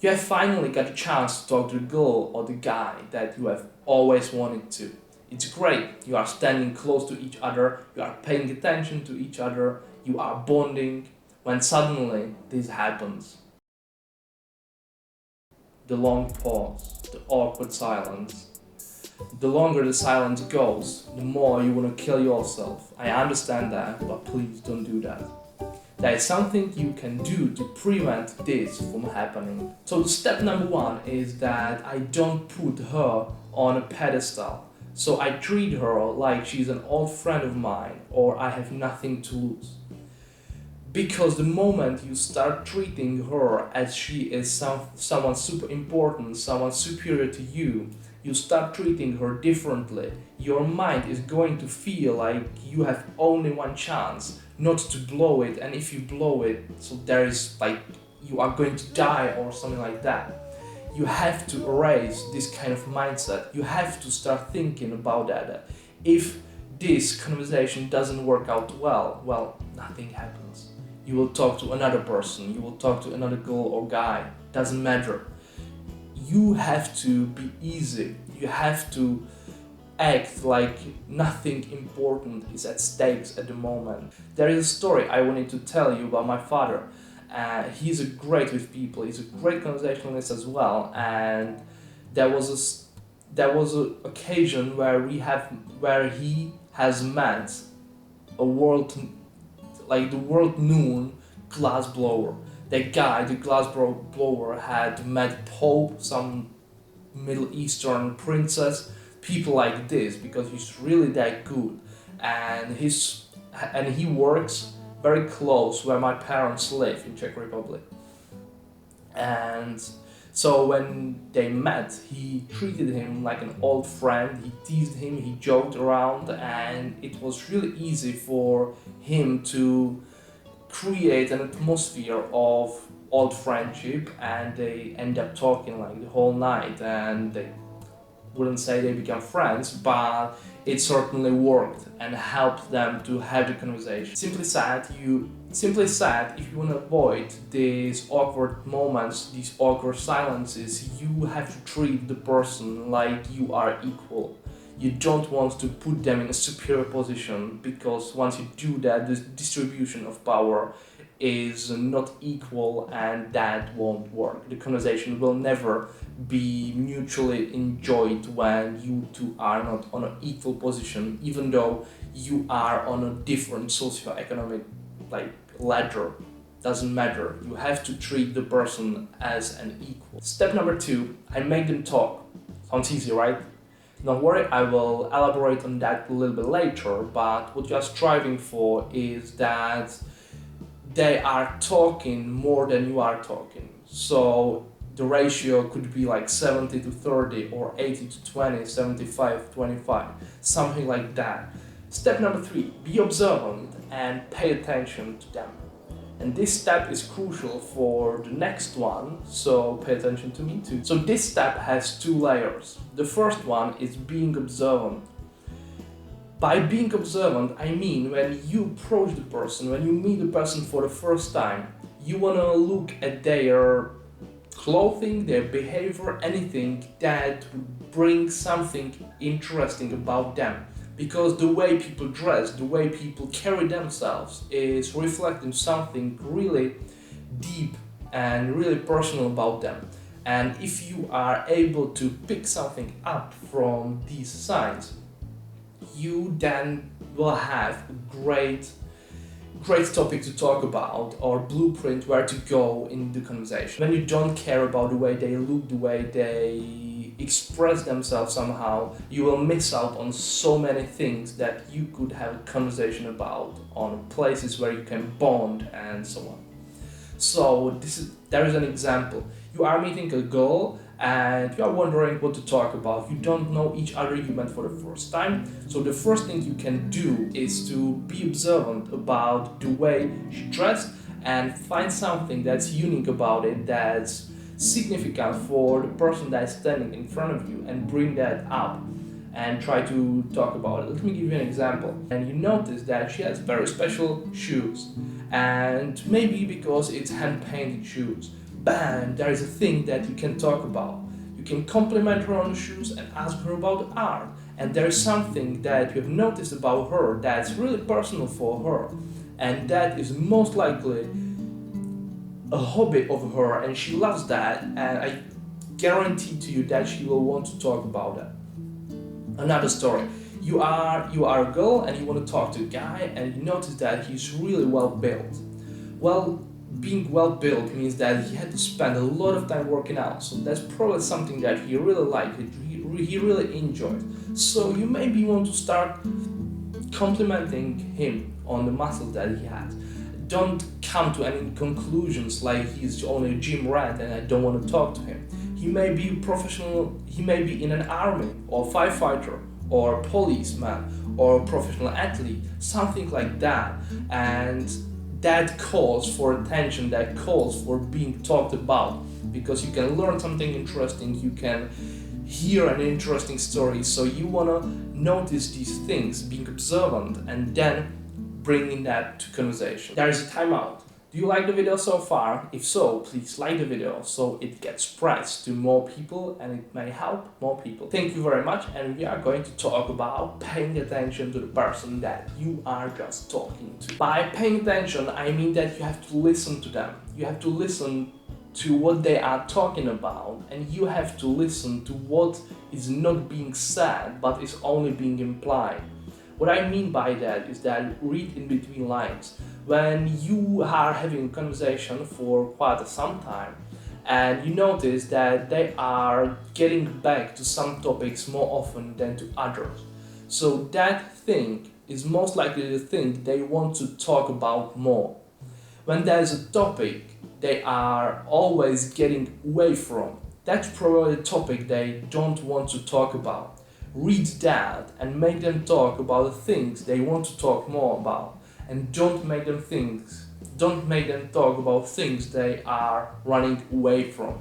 You have finally got a chance to talk to the girl or the guy that you have always wanted to. It's great. You are standing close to each other, you are paying attention to each other, you are bonding, when suddenly this happens. The long pause, the awkward silence. The longer the silence goes, the more you want to kill yourself. I understand that, but please don't do that. There is something you can do to prevent this from happening. So step number one is that I don't put her on a pedestal. So I treat her like she's an old friend of mine or I have nothing to lose. Because the moment you start treating her as she is someone super important, someone superior to you, you start treating her differently. Your mind is going to feel like you have only one chance not to blow it, and if you blow it, so there is like you are going to die or something like that. You have to erase this kind of mindset. You have to start thinking about that. If this conversation doesn't work out well, nothing happens. You will talk to another person, you will talk to another girl or guy, doesn't matter. You have to be easy, you have to act like nothing important is at stakes at the moment. There is a story I wanted to tell you about my father. He's a great with people, he's a great conversationalist as well, and there was a occasion where he has met a world like the world known glass blower. That guy, the glass blower, had met Pope, some Middle Eastern princess, people like this, because he's really that good, and he works very close where my parents live in Czech Republic. And so when they met, he treated him like an old friend, he teased him, he joked around, and it was really easy for him to create an atmosphere of old friendship, and they end up talking like the whole night, and they wouldn't say they become friends, but it certainly worked and helped them to have the conversation. Simply said, if you want to avoid these awkward moments, these awkward silences, you have to treat the person like you are equal. You don't want to put them in a superior position, because once you do that, the distribution of power is not equal, and that won't work. The conversation will never be mutually enjoyed when you two are not on an equal position, even though you are on a different socioeconomic ladder. Doesn't matter. You have to treat the person as an equal. Step number two, I make them talk. Sounds easy, right? Don't worry, I will elaborate on that a little bit later, but what you are striving for is that they are talking more than you are talking. So the ratio could be like 70 to 30 or 80 to 20, 75, 25, something like that. Step number three, be observant and pay attention to them. And this step is crucial for the next one, so pay attention to me too. So this step has two layers. The first one is being observant. By being observant, I mean when you approach the person, when you meet the person for the first time, you want to look at their clothing, their behavior, anything that would bring something interesting about them. Because the way people dress, the way people carry themselves is reflecting something really deep and really personal about them. And if you are able to pick something up from these signs, you then will have a great topic to talk about, or blueprint where to go in the conversation. When you don't care about the way they look, the way they express themselves somehow, you will miss out on so many things that you could have a conversation about, on places where you can bond and so on. So there is an example. You are meeting a girl and you are wondering what to talk about. You don't know each other, you met for the first time. So the first thing you can do is to be observant about the way she dressed and find something that's unique about it, that's significant for the person that's standing in front of you, and bring that up and try to talk about it. Let me give you an example. And you notice that she has very special shoes, and maybe because it's hand painted shoes, bam, there is a thing that you can talk about. You can compliment her on the shoes and ask her about the art. And there is something that you have noticed about her that's really personal for her. And that is most likely a hobby of her, and she loves that. And I guarantee to you that she will want to talk about that. Another story. You are a girl and you want to talk to a guy and you notice that he's really well built. Well, being well built means that he had to spend a lot of time working out. So that's probably something that he really liked. He really enjoyed. So you maybe want to start complimenting him on the muscles that he has. Don't come to any conclusions like he's only a gym rat and I don't want to talk to him. He may be professional, he may be in an army or firefighter or policeman or professional athlete, something like that. And that calls for attention, that calls for being talked about, because you can learn something interesting, you can hear an interesting story. So you want to notice these things, being observant, and then bringing that to conversation. There is a timeout. Do you like the video so far? If so, please like the video so it gets spread to more people and it may help more people. Thank you very much, and we are going to talk about paying attention to the person that you are just talking to. By paying attention, I mean that you have to listen to them. You have to listen to what they are talking about, and you have to listen to what is not being said but is only being implied. What I mean by that is that read in between lines. When you are having a conversation for quite some time and you notice that they are getting back to some topics more often than to others. So that thing is most likely the thing they want to talk about more. When there's a topic they are always getting away from, that's probably a topic they don't want to talk about. Read that and make them talk about the things they want to talk more about, and don't make them talk about things they are running away from.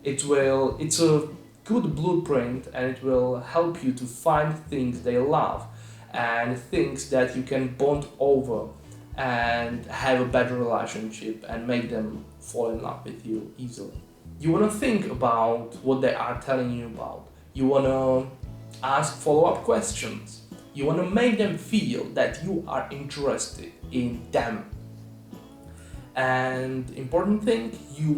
It's a good blueprint, and it will help you to find things they love and things that you can bond over and have a better relationship and make them fall in love with you easily. You want to think about what they are telling you about. You want to ask follow-up questions. You want to make them feel that you are interested in them. And important thing, you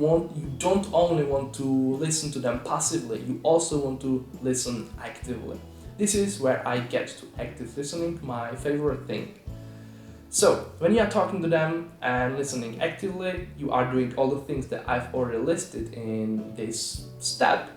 don't only want to listen to them passively, you also want to listen actively. This is where I get to active listening, my favorite thing. So, when you are talking to them and listening actively, you are doing all the things that I've already listed in this step.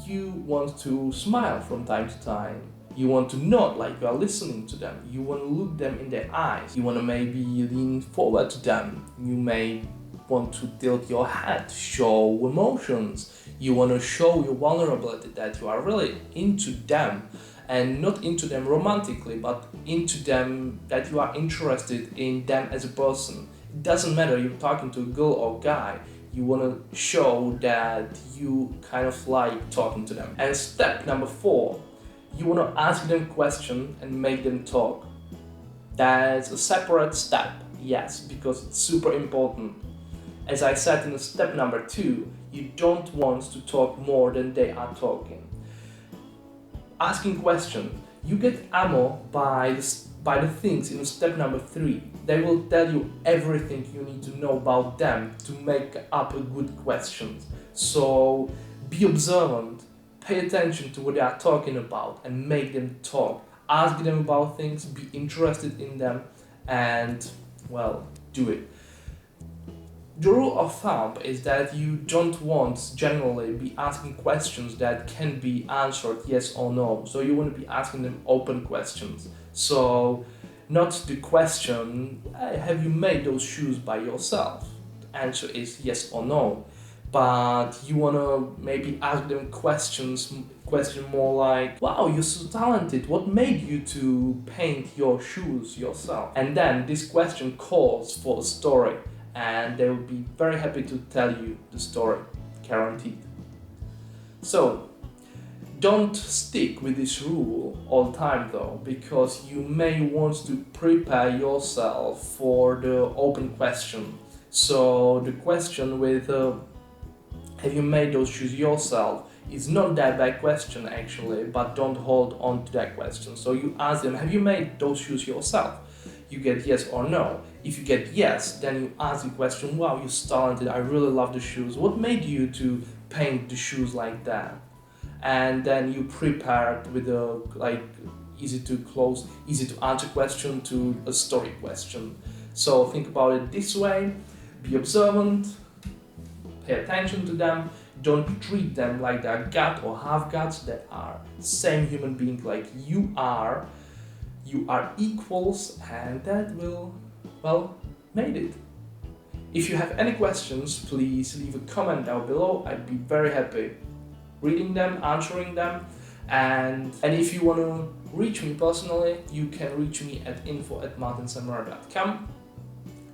You want to smile from time to time. You want to nod like you are listening to them. You want to look them in their eyes. You want to maybe lean forward to them. You may want to tilt your head, show emotions. You want to show your vulnerability, that you are really into them, and not into them romantically, but into them, that you are interested in them as a person. It doesn't matter you're talking to a girl or guy. You want to show that you kind of like talking to them. And step number 4, you want to ask them questions and make them talk. That's a separate step, yes, because it's super important. As I said in step number 2, you don't want to talk more than they are talking. Asking questions, you get ammo by the things in step number 3. They will tell you everything you need to know about them to make up a good question. So be observant, pay attention to what they are talking about and make them talk. Ask them about things, be interested in them, and, well, do it. The rule of thumb is that you don't want generally be asking questions that can be answered yes or no. So you want to be asking them open questions. So not the question, hey, have you made those shoes by yourself? The answer is yes or no. But you want to maybe ask them question more like, wow, you're so talented, what made you to paint your shoes yourself? And then this question calls for a story, and they will be very happy to tell you the story, guaranteed. So don't stick with this rule all the time though, because you may want to prepare yourself for the open question. So the question with Have you made those shoes yourself? It's not that bad question actually, but don't hold on to that question. So you ask them, have you made those shoes yourself? You get yes or no. If you get yes, then you ask the question, wow, you're talented, I really love the shoes. What made you to paint the shoes like that? And then you prepare with a easy to close, easy to answer question to a story question. So think about it this way, be observant, pay attention to them, don't treat them like they're gut or half guts, that are same human being like you are. You are equals, and that will, well, made it. If you have any questions, please leave a comment down below. I'd be very happy reading them, answering them. And if you want to reach me personally, you can reach me at info@martinsemerad.com.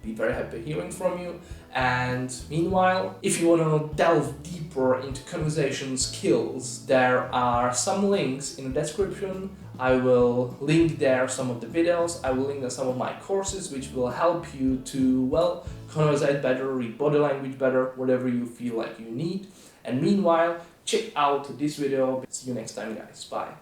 Be very happy hearing from you. And meanwhile, if you want to delve deeper into conversation skills, there are some links in the description. I will link there some of the videos, I will link there some of my courses which will help you to, well, conversate better, read body language better, whatever you feel like you need. And meanwhile, check out this video. See you next time, guys. Bye.